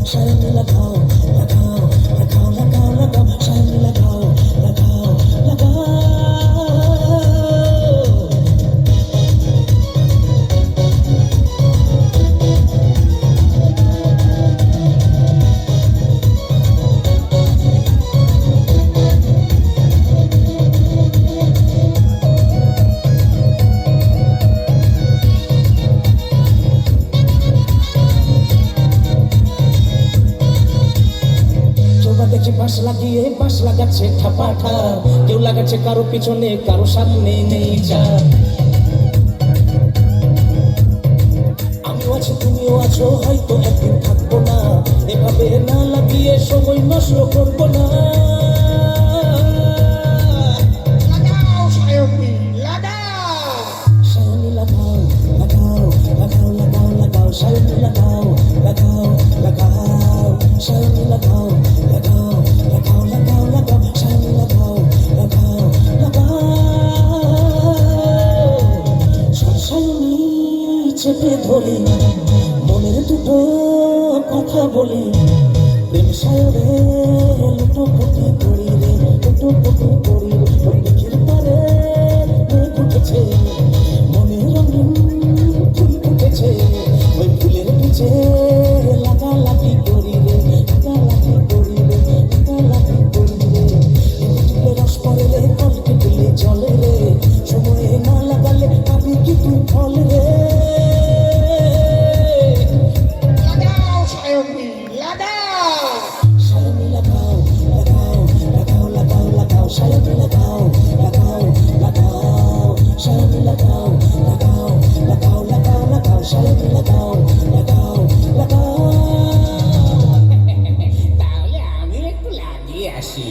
সায়নী লাগাও লাগাও লাগাও লাগাও লাগাও সায়নী লাগাও লাগাও লাগাও দেখি বাঁশ লাগিয়ে বাঁশ লাগাচ্ছে ঠাপাঠা কেউ লাগাচ্ছে কারো পিছনে কারো সামনে নেই যা আমিও আছি তুমিও আছো হয়তো একদিন থাকবো না এভাবে না লাগিয়ে সময় নষ্ট করবো না সায়নী লাগাও লাগাও লাগাও লাগাও লাগাও সায়নী লাগাও লাগাও লাগাও সায়নী লাগাও লাগাও লাগাও লাগাও লাগাও সায়নী লাগাও লাগাও লাগাও সায়নী চেপে ধরে মনের দুটো কথা বলি প্রেম সায়রে লুটোপুটি করি রে লুটোপুটি করি রে দেখের পারে উঠেছে মনে রঙিন ফুল ফুটেছে ওই ফুলের নিচে লাগালাগি করি রে লাগালাগি করি রে লাগালাগি করি রে ফুলে রস পড়লে কলকে ফুলে জলে রে সময়ে না লাগালে পাবি কি তুই ফল রে লাগাও সায়নী লাগাও সায়নী লাগাও লাগাও লাগাও লাগাও লাগাও সায়নী লাগাও লাগাও লাগাও সায়নী লাগাও লাগাও লাগাও লাগাও লাগাও সায়নী লাগাও লাগাও লাগাও তাহলে আমি একটু লাগিয়ে আসি